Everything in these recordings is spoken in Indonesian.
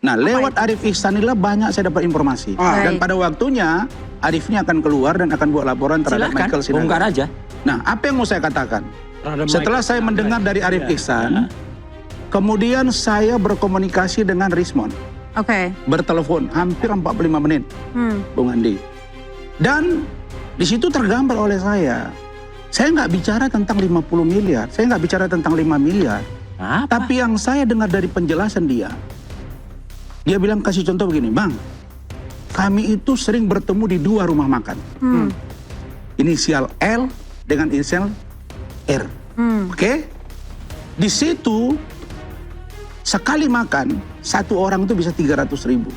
Nah, lewat Arif Ihsan inilah banyak saya dapat informasi. Dan pada waktunya Arif ini akan keluar dan akan buat laporan terhadap Michael Sinaga. Bongkar aja. Nah, apa yang mau saya katakan? Setelah saya mendengar dari Arif Ihsan, kemudian saya berkomunikasi dengan Rismond. Bertelepon hampir 45 menit, Bung Andi. Dan di situ tergambar oleh saya nggak bicara tentang 50 miliar, saya nggak bicara tentang 5 miliar. Tapi yang saya dengar dari penjelasan dia bilang, kasih contoh begini, Bang, kami itu sering bertemu di 2 rumah makan. Inisial L dengan inisial R. Oke? Di situ sekali makan, 1 orang itu bisa 300.000.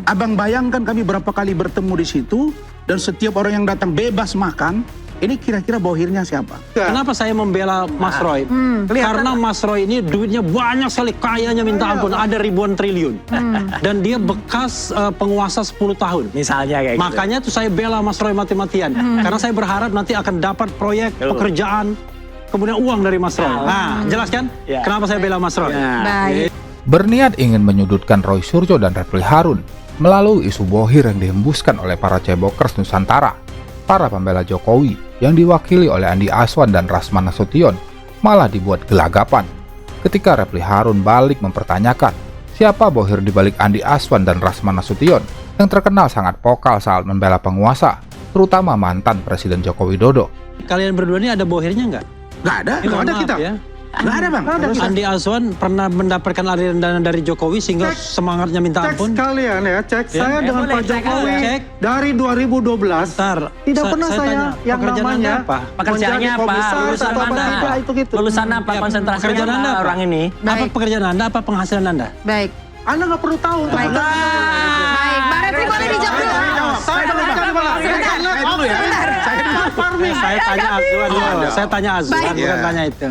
Abang bayangkan kami berapa kali bertemu di situ, dan setiap orang yang datang bebas makan. Ini kira-kira bohirnya siapa? Kenapa saya membela Mas Roy? Karena Mas Roy ini duitnya banyak sekali, kayanya minta ampun, ada ribuan triliun. Dan dia bekas penguasa 10 tahun. Misalnya kayak Makanya tuh saya bela Mas Roy mati-matian. Karena saya berharap nanti akan dapat proyek, pekerjaan, kemudian uang dari Mas Roy. Nah, jelas kan? Kenapa saya bela Mas Roy? Baik. Berniat ingin menyudutkan Roy Suryo dan Refli Harun melalui isu bohir yang dihembuskan oleh para cebokers Nusantara. Para pembela Jokowi yang diwakili oleh Andi Aswan dan Rasman Nasution malah dibuat gelagapan ketika Refli Harun balik mempertanyakan siapa bohir di balik Andi Aswan dan Rasman Nasution yang terkenal sangat vokal saat membela penguasa, terutama mantan Presiden Joko Widodo. Kalian berdua ini ada bohirnya nggak? Nggak ada, nggak ada kita. Ya. Nggak ada, Bang. Andi Aswan pernah mendapatkan aliran dana dari Jokowi sehingga semangatnya minta ampun. Cek sekalian ya, saya dengan Pak Jokowi dari 2012 tidak pernah saya yang namanya pekerjaannya apa, lulusan mana, lulusan apa, konsentrasinya pekerjaan Anda apa orang ini? Apa pekerjaan Anda, apa penghasilan Anda? Baik. Anda nggak perlu tahu. Baik. Baik, Bang Refli boleh dijawab dulu. Saya tanya Azwan, saya tanya Azwan, bukan tanya itu.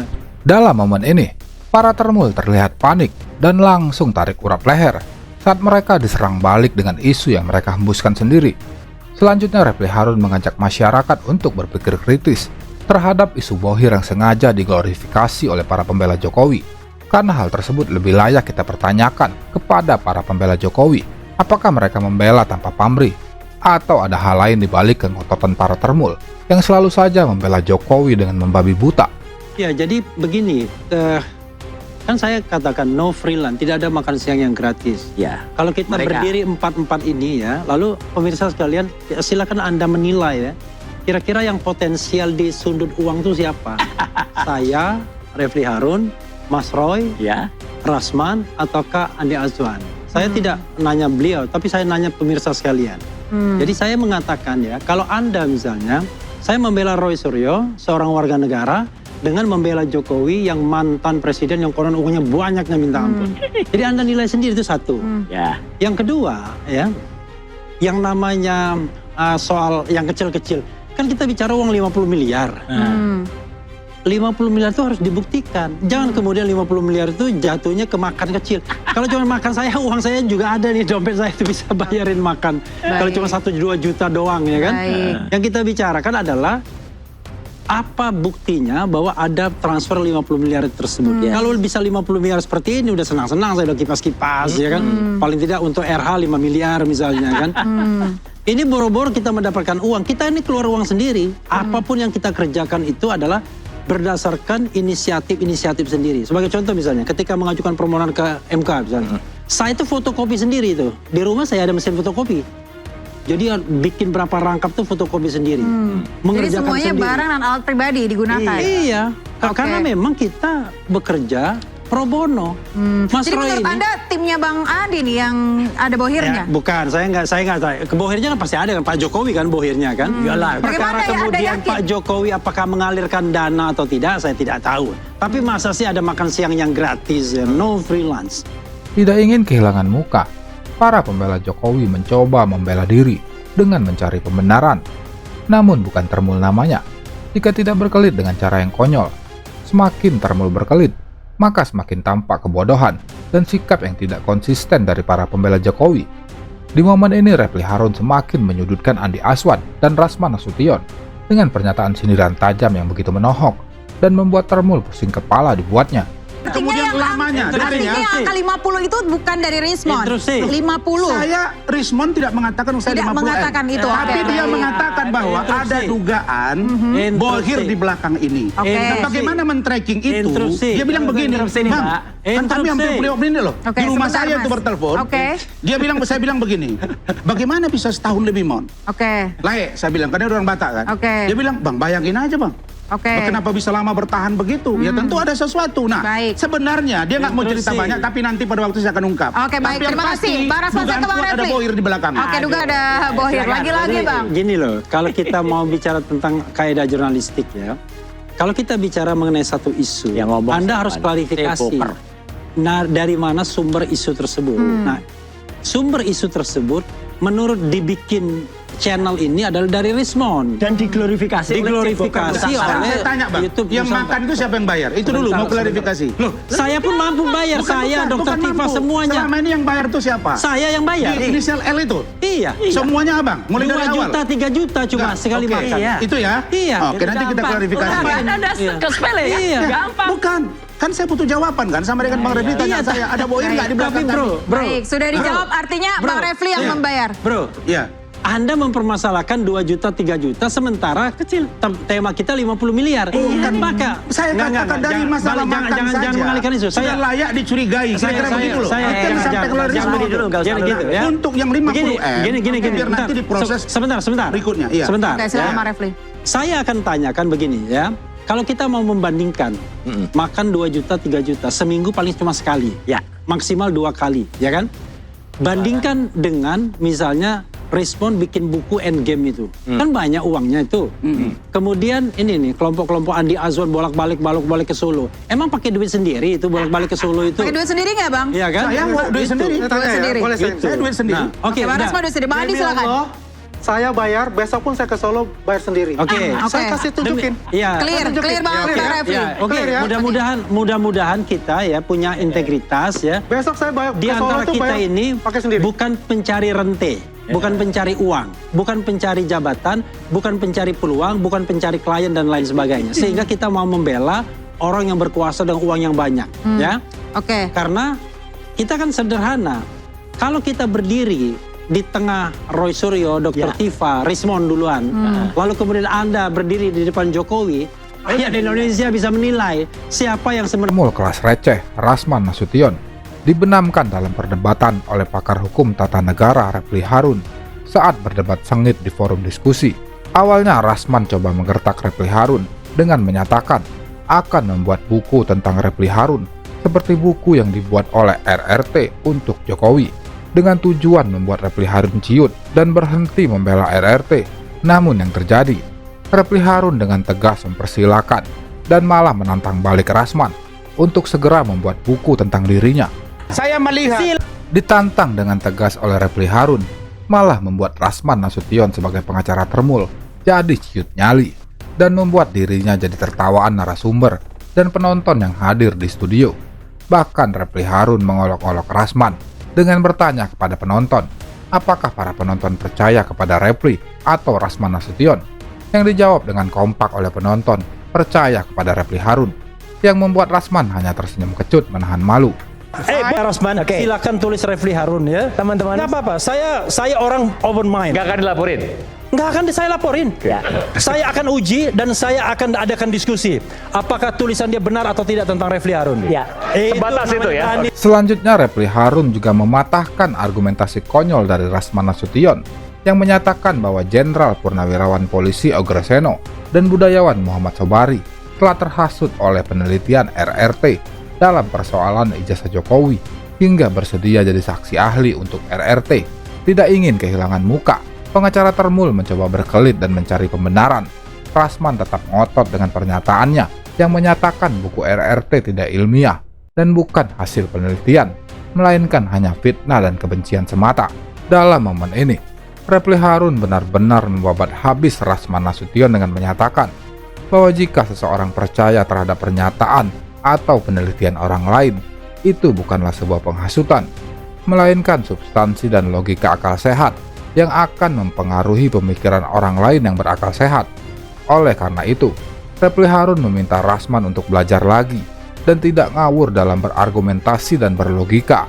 Dalam momen ini, para termul terlihat panik dan langsung tarik urap leher saat mereka diserang balik dengan isu yang mereka hembuskan sendiri. Selanjutnya, Refli Harun mengajak masyarakat untuk berpikir kritis terhadap isu bohir yang sengaja diglorifikasi oleh para pembela Jokowi. Karena hal tersebut lebih layak kita pertanyakan kepada para pembela Jokowi, apakah mereka membela tanpa pamrih, atau ada hal lain di balik kengototan para termul yang selalu saja membela Jokowi dengan membabi buta. Ya, jadi begini, kan saya katakan no freelance, tidak ada makan siang yang gratis. Ya. Kalau kita berdiri 4-4 ini ya, lalu pemirsa sekalian silakan Anda menilai ya, kira-kira yang potensial di sundut uang itu siapa? Saya, Refli Harun, Mas Roy, Rasman, ataukah Andi Azwan? Saya tidak nanya beliau, tapi saya nanya pemirsa sekalian. Jadi saya mengatakan ya, kalau Anda misalnya, saya membela Roy Suryo, seorang warga negara, dengan membela Jokowi yang mantan presiden yang konon uangnya banyaknya minta ampun. Jadi Anda nilai sendiri itu satu. Yang kedua ya, yang namanya soal yang kecil-kecil, kan kita bicara uang 50 miliar. 50 miliar itu harus dibuktikan. Jangan kemudian 50 miliar itu jatuhnya ke makan kecil. Kalau cuma makan saya, uang saya juga ada nih, dompet saya itu bisa bayarin makan. Kalau cuma 1-2 juta doang ya kan. Yang kita bicarakan adalah apa buktinya bahwa ada transfer 50 miliar tersebut. Kalau bisa 50 miliar seperti ini udah senang-senang, saya udah kipas-kipas ya kan. Paling tidak untuk RH 5 miliar misalnya kan. Ini boro-boro kita mendapatkan uang, kita ini keluar uang sendiri. Apapun yang kita kerjakan itu adalah berdasarkan inisiatif sendiri. Sebagai contoh misalnya, ketika mengajukan permohonan ke MK misalnya, saya itu fotokopi sendiri itu. Di rumah saya ada mesin fotokopi. Jadi bikin berapa rangkap tuh fotokopi sendiri. Jadi Mengerjakan semuanya sendiri. barang dan alat pribadi digunakan? Iya, karena memang kita bekerja pro bono. Mas Jadi Roy menurut ini, Anda timnya Bang Andi nih yang ada bohirnya? bukan, saya nggak tahu. Bohirnya kan pasti ada kan, Pak Jokowi kan bohirnya kan. Bagaimana Perkara ya Anda kemudian yakin? Pak Jokowi apakah mengalirkan dana atau tidak, saya tidak tahu. Tapi masa sih ada makan siang yang gratis ya, no freelance. Tidak ingin kehilangan muka, para pembela Jokowi mencoba membela diri dengan mencari pembenaran. Namun bukan termul namanya. Jika tidak berkelit dengan cara yang konyol, semakin termul berkelit, maka semakin tampak kebodohan dan sikap yang tidak konsisten dari para pembela Jokowi. Di momen ini Refli Harun semakin menyudutkan Andi Aswan dan Rasman Nasution dengan pernyataan sindiran tajam yang begitu menohok dan membuat termul pusing kepala dibuatnya. kemudian ulamanya. Artinya yang angka 50 itu bukan dari Rismon. 50. Saya Rismon tidak mengatakan saya Tidak 50 mengatakan itu. Tapi dia mengatakan bahwa ada dugaan Bohir di belakang ini. Nah, bagaimana men-tracking itu? Dia bilang begini, Bang, kan kami hampir beliau ini loh. Di rumah saya itu bertelepon. Saya bilang begini, bagaimana bisa setahun lebih, Mon? Lae, saya bilang, karena orang Batak kan. Dia bilang, Bang, bayangin aja, Bang. Kenapa bisa lama bertahan begitu? Ya tentu ada sesuatu. Nah, sebenarnya dia nggak mau cerita banyak, tapi nanti pada waktu saya akan ungkap. Baik, terima kasih. Bang Rasman, saya ke Bang Refli. Ada Bohir di belakang. Duga ada Bohir. Lagi-lagi, Bang. Gini loh, kalau kita mau bicara tentang kaidah jurnalistik ya, kalau kita bicara mengenai satu isu, Anda harus klarifikasi. Nah, dari mana sumber isu tersebut? Nah, sumber isu tersebut menurut dibikin channel ini adalah dari Rismon dan diglorifikasi oleh saya tanya, Bang, YouTube yang makan itu siapa yang bayar? Itu dulu mau klarifikasi. Loh, saya pun mampu bayar. Saya, Dokter Tifa, semuanya. Selama ini yang bayar itu siapa? Saya yang bayar. Inisial L itu? Iya. Semuanya Abang, mulai dari awal. 2 juta, 3 juta cuma sekali makan. Itu ya? Iya. Oke, nanti kita klarifikasi. Ada sepele ya? Iya. Gampang. Bukan. Kan saya butuh jawaban kan, sama dengan Bang Refli tanya saya, ada Bohir nggak di belakang kami? Baik, sudah dijawab, artinya Bang Refli yang membayar. Bro, iya. Anda mempermasalahkan 2 juta, 3 juta, sementara kecil. Tema kita 50 miliar. Maka saya katakan dari masalah makan saja. Jangan mengalihkan isu. Sudah layak dicurigai. Saya kira begitu loh. Jangan gitu ya. Untuk yang 50 Gini. Biar nanti diproses sebentar. Berikutnya. Iya. Sebentar. Oke, silakan Bang Refli. Saya akan tanyakan begini ya. Kalau kita mau membandingkan makan 2 juta, 3 juta, seminggu paling cuma sekali. Ya. Maksimal 2 kali, ya kan? Bandingkan dengan misalnya Rismon bikin buku Endgame itu. Kan banyak uangnya itu. Kemudian ini nih, kelompok-kelompok Andi Azwan bolak-balik ke Solo. Emang pakai duit sendiri itu bolak-balik ke Solo itu? Pakai duit sendiri nggak, Bang? Iya kan? Saya mau duit sendiri. Saya duit sendiri. Oke, Bang Rasman duit sendiri. Bang Andi silakan. Saya bayar, besok pun saya ke Solo bayar sendiri. Saya kasih tunjukin. Iya. Clear Bang Refli. Oke, mudah-mudahan kita ya punya integritas ya. Besok saya bayar di antara kita ini bukan pencari rente, bukan pencari uang, bukan pencari jabatan, bukan pencari peluang, bukan pencari klien dan lain sebagainya. Sehingga kita mau membela orang yang berkuasa dengan uang yang banyak, ya. Karena kita kan sederhana. Kalau kita berdiri di tengah Roy Suryo, Dr. Tifa, Rismon duluan, lalu kemudian Anda berdiri di depan Jokowi, rakyat Indonesia bisa menilai siapa yang sebenarnya. Kelas receh Rasman Nasution dibenamkan dalam perdebatan oleh pakar hukum tata negara Refli Harun saat berdebat sengit di forum diskusi. Awalnya Rasman coba menggertak Refli Harun dengan menyatakan akan membuat buku tentang Refli Harun seperti buku yang dibuat oleh RRT untuk Jokowi, dengan tujuan membuat Refli Harun ciut dan berhenti membela RRT. Namun yang terjadi, Refli Harun dengan tegas mempersilahkan dan malah menantang balik Rasman untuk segera membuat buku tentang dirinya. Saya melihat ditantang dengan tegas oleh Refli Harun, malah membuat Rasman Nasution sebagai pengacara Termul jadi ciut nyali dan membuat dirinya jadi tertawaan narasumber dan penonton yang hadir di studio. Bahkan Refli Harun mengolok-olok Rasman dengan bertanya kepada penonton, apakah para penonton percaya kepada Refli atau Rasman Nasution? Yang dijawab dengan kompak oleh penonton, percaya kepada Refli Harun, yang membuat Rasman hanya tersenyum kecut menahan malu. Pak Rasman, silakan tulis Refli Harun ya, teman-teman. Nggak apa-apa, saya orang open mind. Nggak akan dilaporin? Nggak akan saya laporin. Saya akan uji dan saya akan adakan diskusi. Apakah tulisan dia benar atau tidak tentang Refli Harun? Sebatas itu ya. Selanjutnya Refli Harun juga mematahkan argumentasi konyol dari Rasman Nasution yang menyatakan bahwa Jenderal Purnawirawan Polisi Ogreseno dan budayawan Muhammad Sobari telah terhasut oleh penelitian RRT dalam persoalan ijazah Jokowi hingga bersedia jadi saksi ahli untuk RRT. Tidak ingin kehilangan muka, pengacara Termul mencoba berkelit dan mencari pembenaran. Rasman tetap ngotot dengan pernyataannya yang menyatakan buku RRT tidak ilmiah dan bukan hasil penelitian, melainkan hanya fitnah dan kebencian semata. Dalam momen ini, Refli Harun benar-benar membabat habis Rasman Nasution dengan menyatakan bahwa jika seseorang percaya terhadap pernyataan atau penelitian orang lain, itu bukanlah sebuah penghasutan, melainkan substansi dan logika akal sehat yang akan mempengaruhi pemikiran orang lain yang berakal sehat. Oleh karena itu, Refli Harun meminta Rasman untuk belajar lagi dan tidak ngawur dalam berargumentasi dan berlogika,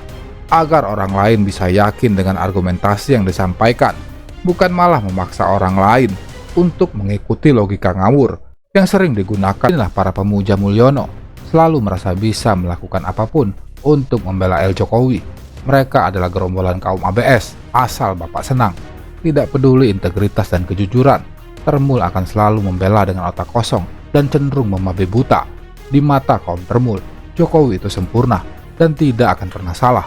agar orang lain bisa yakin dengan argumentasi yang disampaikan, bukan malah memaksa orang lain untuk mengikuti logika ngawur yang sering digunakan. Inilah para pemuja Mulyono, selalu merasa bisa melakukan apapun untuk membela El Jokowi. Mereka adalah gerombolan kaum ABS, asal Bapak senang. Tidak peduli integritas dan kejujuran, Termul akan selalu membela dengan otak kosong dan cenderung membabi buta. Di mata kaum Termul, Jokowi itu sempurna dan tidak akan pernah salah.